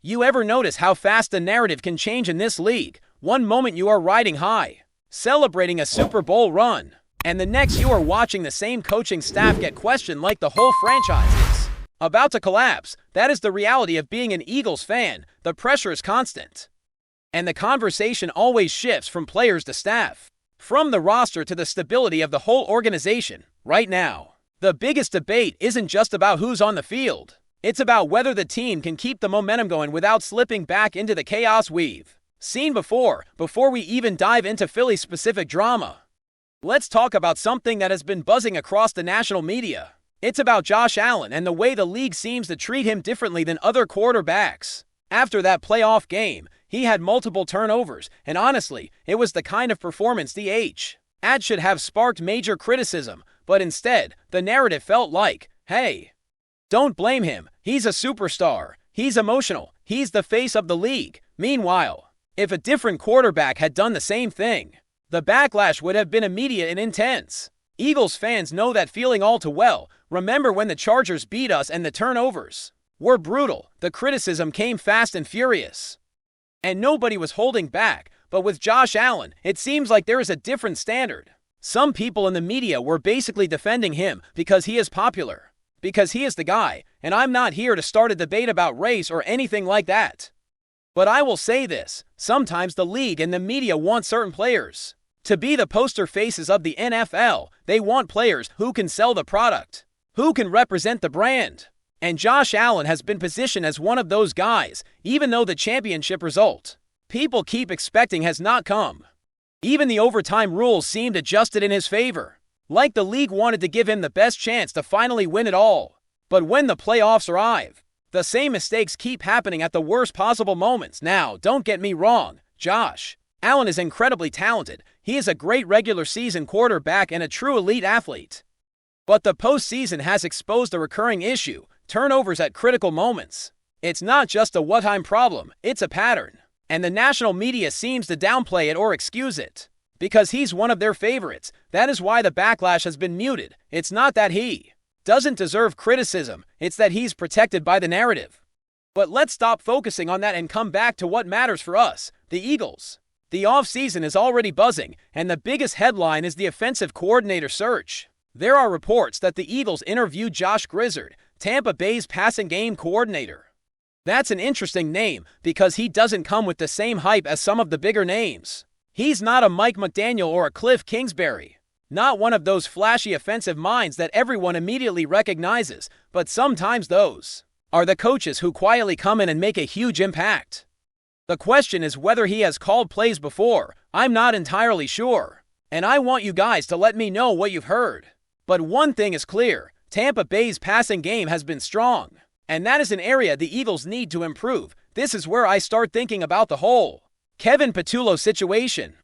You ever notice how fast the narrative can change in this league? One moment you are riding high, celebrating a Super Bowl run, and the next you are watching the same coaching staff get questioned like the whole franchise is about to collapse. That is the reality of being an Eagles fan. The pressure is constant, and the conversation always shifts from players to staff, from the roster to the stability of the whole organization. Right now, the biggest debate isn't just about who's on the field. It's about whether the team can keep the momentum going without slipping back into the chaos we've seen before we even dive into Philly-specific drama. Let's talk about something that has been buzzing across the national media. It's about Josh Allen and the way the league seems to treat him differently than other quarterbacks. After that playoff game, he had multiple turnovers, and honestly, it was the kind of performance the ad should have sparked major criticism, but instead, the narrative felt like, hey, don't blame him, he's a superstar, he's emotional, he's the face of the league. Meanwhile, if a different quarterback had done the same thing, the backlash would have been immediate and intense. Eagles fans know that feeling all too well. Remember when the Chargers beat us and the turnovers were brutal? The criticism came fast and furious, and nobody was holding back. But with Josh Allen, it seems like there is a different standard. Some people in the media were basically defending him because he is popular, because he is the guy, and I'm not here to start a debate about race or anything like that. But I will say this, sometimes the league and the media want certain players to be the poster faces of the NFL. They want players who can sell the product, who can represent the brand. And Josh Allen has been positioned as one of those guys, even though the championship result people keep expecting has not come. Even the overtime rules seemed adjusted in his favor, like the league wanted to give him the best chance to finally win it all. But when the playoffs arrive, the same mistakes keep happening at the worst possible moments. Now, don't get me wrong, Josh Allen is incredibly talented. He is a great regular season quarterback and a true elite athlete. But the postseason has exposed a recurring issue: turnovers at critical moments. It's not just a one-time problem, it's a pattern. And the national media seems to downplay it or excuse it because he's one of their favorites. That is why the backlash has been muted. It's not that he doesn't deserve criticism, it's that he's protected by the narrative. But let's stop focusing on that and come back to what matters for us, the Eagles. The offseason is already buzzing, and the biggest headline is the offensive coordinator search. There are reports that the Eagles interviewed Josh Grizzard, Tampa Bay's passing game coordinator. That's an interesting name because he doesn't come with the same hype as some of the bigger names. He's not a Mike McDaniel or a Cliff Kingsbury, not one of those flashy offensive minds that everyone immediately recognizes, but sometimes those are the coaches who quietly come in and make a huge impact. The question is whether he has called plays before. I'm not entirely sure, and I want you guys to let me know what you've heard. But one thing is clear, Tampa Bay's passing game has been strong, and that is an area the Eagles need to improve. This is where I start thinking about the whole Kevin Patullo situation.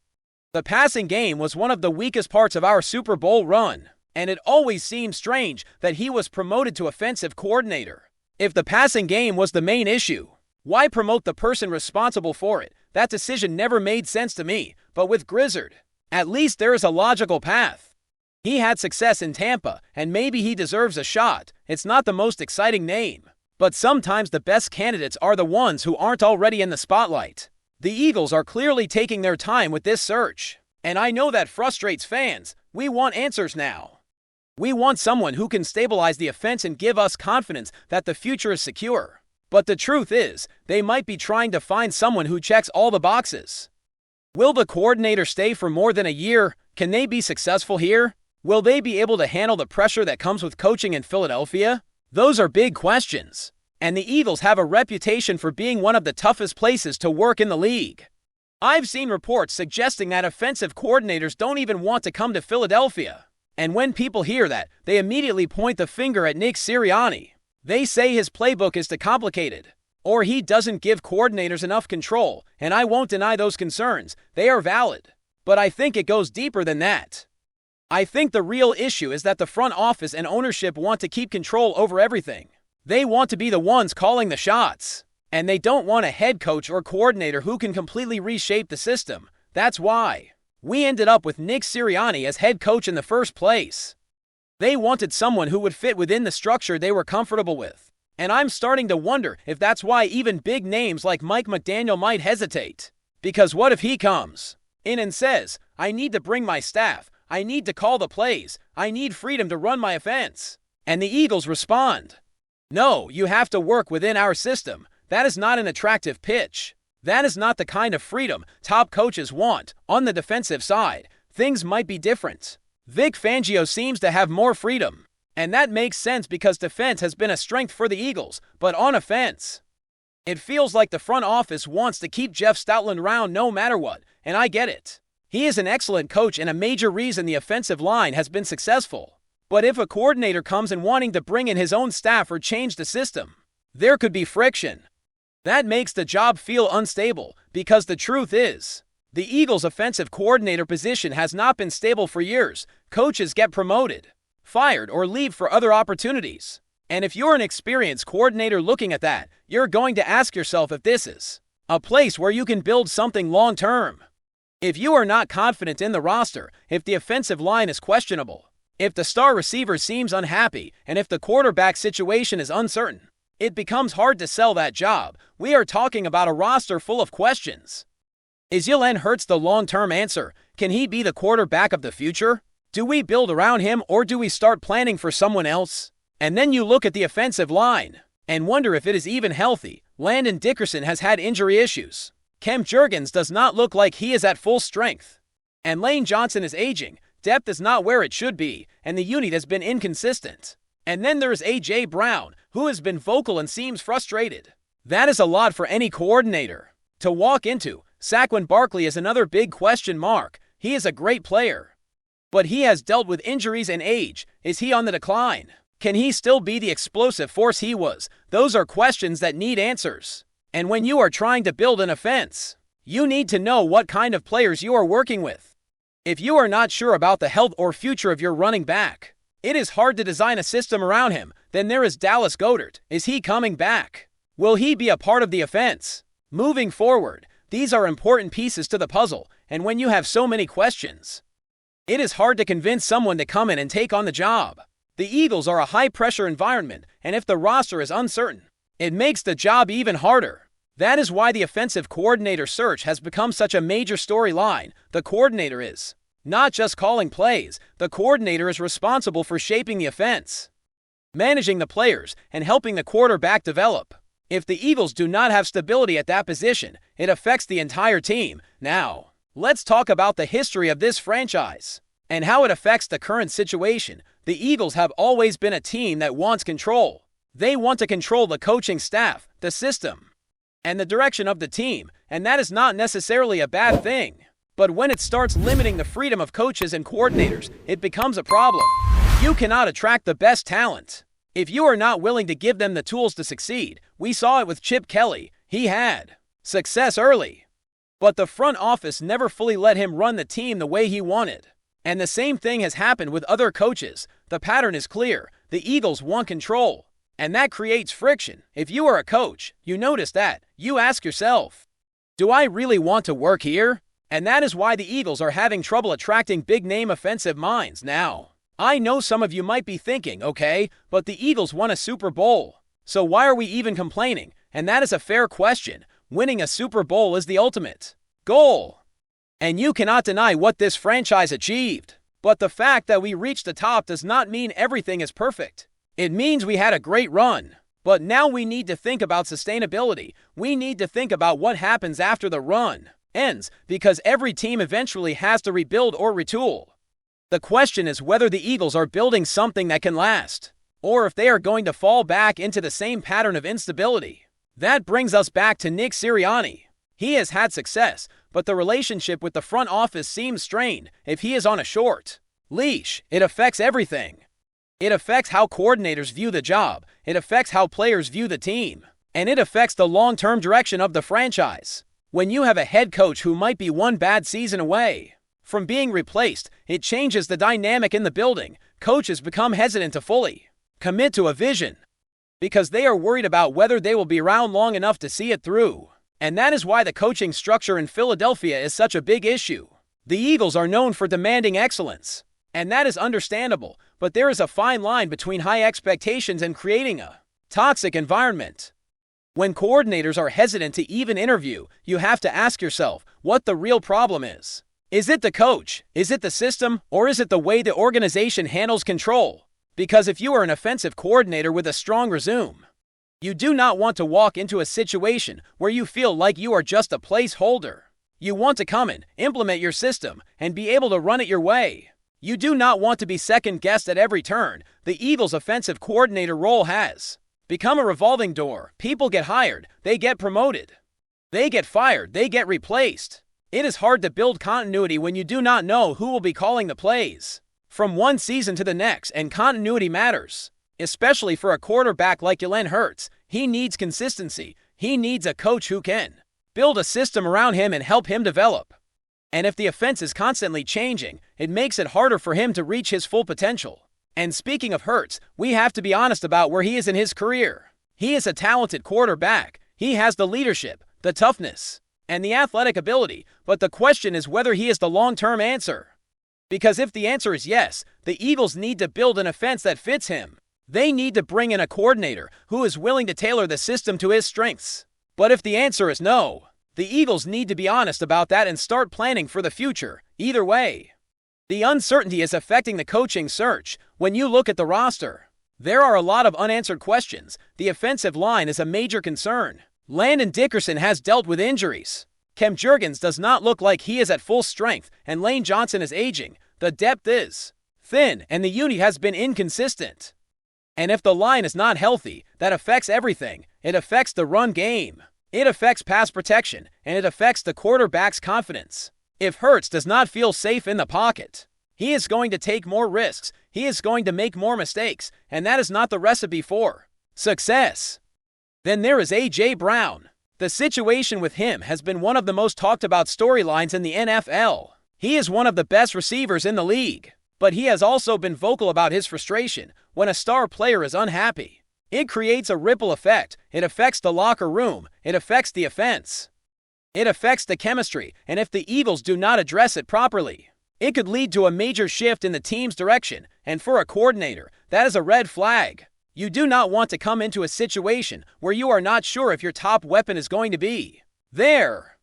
The passing game was one of the weakest parts of our Super Bowl run, and it always seemed strange that he was promoted to offensive coordinator. If the passing game was the main issue, why promote the person responsible for it? That decision never made sense to me. But with Grizzard, at least there is a logical path. He had success in Tampa, and maybe he deserves a shot. It's not the most exciting name, but sometimes the best candidates are the ones who aren't already in the spotlight. The Eagles are clearly taking their time with this search, and I know that frustrates fans. We want answers now. We want someone who can stabilize the offense and give us confidence that the future is secure. But the truth is, they might be trying to find someone who checks all the boxes. Will the coordinator stay for more than a year? Can they be successful here? Will they be able to handle the pressure that comes with coaching in Philadelphia? Those are big questions. And the Eagles have a reputation for being one of the toughest places to work in the league. I've seen reports suggesting that offensive coordinators don't even want to come to Philadelphia. And when people hear that, they immediately point the finger at Nick Sirianni. They say his playbook is too complicated, or he doesn't give coordinators enough control, and I won't deny those concerns. They are valid. But I think it goes deeper than that. I think the real issue is that the front office and ownership want to keep control over everything. They want to be the ones calling the shots, and they don't want a head coach or coordinator who can completely reshape the system. That's why we ended up with Nick Sirianni as head coach in the first place. They wanted someone who would fit within the structure they were comfortable with. And I'm starting to wonder if that's why even big names like Mike McDaniel might hesitate. Because what if he comes in and says, I need to bring my staff, I need to call the plays, I need freedom to run my offense? And the Eagles respond, no, you have to work within our system. That is not an attractive pitch. That is not the kind of freedom top coaches want. On the defensive side, things might be different. Vic Fangio seems to have more freedom. And that makes sense because defense has been a strength for the Eagles, but on offense, it feels like the front office wants to keep Jeff Stoutland around no matter what, and I get it. He is an excellent coach and a major reason the offensive line has been successful. But if a coordinator comes in wanting to bring in his own staff or change the system, there could be friction. That makes the job feel unstable, because the truth is, the Eagles' offensive coordinator position has not been stable for years. Coaches get promoted, fired, or leave for other opportunities. And if you're an experienced coordinator looking at that, you're going to ask yourself if this is a place where you can build something long-term. If you are not confident in the roster, if the offensive line is questionable, if the star receiver seems unhappy, and if the quarterback situation is uncertain, it becomes hard to sell that job. We are talking about a roster full of questions. Is Jalen Hurts the long-term answer? Can he be the quarterback of the future? Do we build around him or do we start planning for someone else? And then you look at the offensive line and wonder if it is even healthy. Landon Dickerson has had injury issues. Kemp Jurgens does not look like he is at full strength. And Lane Johnson is aging. Depth is not where it should be, and the unit has been inconsistent. And then there is A.J. Brown, who has been vocal and seems frustrated. That is a lot for any coordinator to walk into. Saquon Barkley is another big question mark. He is a great player, but he has dealt with injuries and age. Is he on the decline? Can he still be the explosive force he was? Those are questions that need answers. And when you are trying to build an offense, you need to know what kind of players you are working with. If you are not sure about the health or future of your running back, it is hard to design a system around him. Then there is Dallas Goedert. Is he coming back? Will he be a part of the offense? Moving forward, these are important pieces to the puzzle, and when you have so many questions, it is hard to convince someone to come in and take on the job. The Eagles are a high-pressure environment, and if the roster is uncertain, it makes the job even harder. That is why the offensive coordinator search has become such a major storyline. The coordinator is not just calling plays. The coordinator is responsible for shaping the offense, managing the players, and helping the quarterback develop. If the Eagles do not have stability at that position, it affects the entire team. Now, let's talk about the history of this franchise and how it affects the current situation. The Eagles have always been a team that wants control. They want to control the coaching staff, the system, and the direction of the team, and that is not necessarily a bad thing. But when it starts limiting the freedom of coaches and coordinators, it becomes a problem. You cannot attract the best talent if you are not willing to give them the tools to succeed. We saw it with Chip Kelly. He had success early, but the front office never fully let him run the team the way he wanted. And the same thing has happened with other coaches. The pattern is clear. The Eagles want control, and that creates friction. If you are a coach, you notice that. You ask yourself, do I really want to work here? And that is why the Eagles are having trouble attracting big-name offensive minds now. I know some of you might be thinking, okay, but the Eagles won a Super Bowl, so why are we even complaining? And that is a fair question. Winning a Super Bowl is the ultimate goal, and you cannot deny what this franchise achieved. But the fact that we reached the top does not mean everything is perfect. It means we had a great run, but now we need to think about sustainability. We need to think about what happens after the run ends, because every team eventually has to rebuild or retool. The question is whether the Eagles are building something that can last, or if they are going to fall back into the same pattern of instability. That brings us back to Nick Sirianni. He has had success, but the relationship with the front office seems strained. If he is on a short leash, it affects everything. It affects how coordinators view the job, it affects how players view the team, and it affects the long-term direction of the franchise. When you have a head coach who might be one bad season away from being replaced, it changes the dynamic in the building. Coaches become hesitant to fully commit to a vision because they are worried about whether they will be around long enough to see it through. And that is why the coaching structure in Philadelphia is such a big issue. The Eagles are known for demanding excellence, and that is understandable, but there is a fine line between high expectations and creating a Toxic environment. When coordinators are hesitant to even interview, you have to ask yourself what the real problem is. Is it the coach? Is it the system? Or is it the way the organization handles control? Because if you are an offensive coordinator with a strong resume, you do not want to walk into a situation where you feel like you are just a placeholder. You want to come in, implement your system, and be able to run it your way. You do not want to be second-guessed at every turn. The Eagles' offensive coordinator role has become a revolving door. People get hired, they get promoted. They get fired, they get replaced. It is hard to build continuity when you do not know who will be calling the plays from one season to the next, and continuity matters. Especially for a quarterback like Jalen Hurts, he needs consistency. He needs a coach who can build a system around him and help him develop. And if the offense is constantly changing, it makes it harder for him to reach his full potential. And speaking of Hurts, we have to be honest about where he is in his career. He is a talented quarterback. He has the leadership, the toughness, and the athletic ability, but the question is whether he is the long-term answer. Because if the answer is yes, the Eagles need to build an offense that fits him. They need to bring in a coordinator who is willing to tailor the system to his strengths. But if the answer is no, the Eagles need to be honest about that and start planning for the future. Either way, the uncertainty is affecting the coaching search. When you look at the roster, there are a lot of unanswered questions. The offensive line is a major concern. Landon Dickerson has dealt with injuries. Cam Jurgens does not look like he is at full strength, and Lane Johnson is aging. The depth is thin, and the unit has been inconsistent. And if the line is not healthy, that affects everything. It affects the run game. It affects pass protection, and it affects the quarterback's confidence. If Hurts does not feel safe in the pocket, he is going to take more risks. He is going to make more mistakes, and that is not the recipe for success. Then there is A.J. Brown. The situation with him has been one of the most talked about storylines in the NFL. He is one of the best receivers in the league, but he has also been vocal about his frustration when a star player is unhappy. It creates a ripple effect. It affects the locker room. It affects the offense. It affects the chemistry, and if the Eagles do not address it properly, it could lead to a major shift in the team's direction, and for a coordinator, that is a red flag. You do not want to come into a situation where you are not sure if your top weapon is going to be there.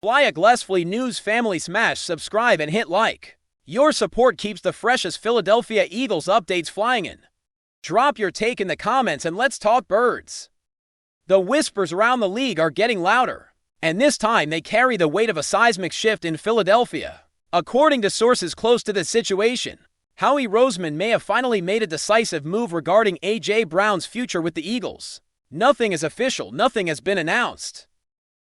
FlyEaglesFly News family, smash subscribe and hit like. Your support keeps the freshest Philadelphia Eagles updates flying in. Drop your take in the comments and let's talk birds. The whispers around the league are getting louder, and this time they carry the weight of a seismic shift in Philadelphia. According to sources close to the situation, Howie Roseman may have finally made a decisive move regarding A.J. Brown's future with the Eagles. Nothing is official, nothing has been announced.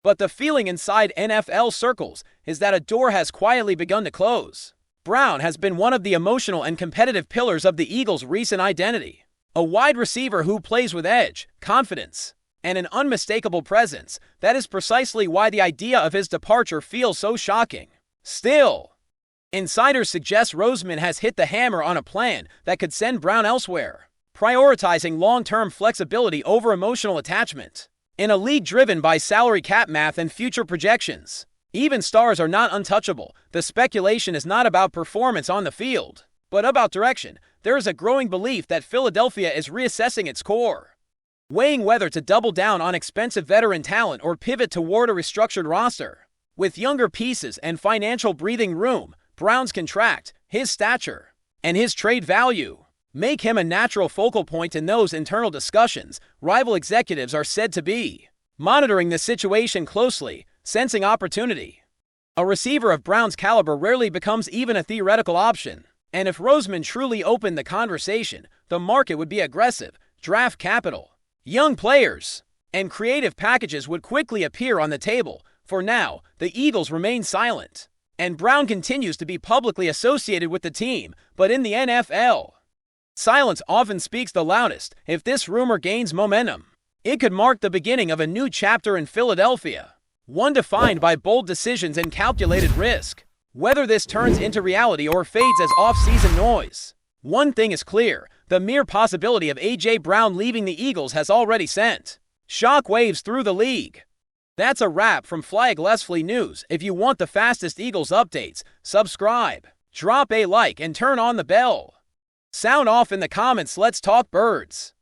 But the feeling inside NFL circles is that a door has quietly begun to close. Brown has been one of the emotional and competitive pillars of the Eagles' recent identity. A wide receiver who plays with edge, confidence, and an unmistakable presence. That is precisely why the idea of his departure feels so shocking. Still, insiders suggest Roseman has hit the hammer on a plan that could send Brown elsewhere, prioritizing long-term flexibility over emotional attachment. In a league driven by salary cap math and future projections, even stars are not untouchable. The speculation is not about performance on the field, but about direction. There is a growing belief that Philadelphia is reassessing its core, weighing whether to double down on expensive veteran talent or pivot toward a restructured roster. With younger pieces and financial breathing room, Brown's contract, his stature, and his trade value make him a natural focal point in those internal discussions. Rival executives are said to be monitoring the situation closely, sensing opportunity. A receiver of Brown's caliber rarely becomes even a theoretical option, and if Roseman truly opened the conversation, the market would be aggressive. Draft capital, young players, and creative packages would quickly appear on the table. For now, the Eagles remain silent, and Brown continues to be publicly associated with the team, but in the NFL, silence often speaks the loudest. If this rumor gains momentum, it could mark the beginning of a new chapter in Philadelphia, one defined by bold decisions and calculated risk. Whether this turns into reality or fades as off-season noise, one thing is clear: the mere possibility of A.J. Brown leaving the Eagles has already sent shockwaves through the league. That's a wrap from FlyEaglesFly News. If you want the fastest Eagles updates, subscribe, drop a like, and turn on the bell. Sound off in the comments. Let's talk birds.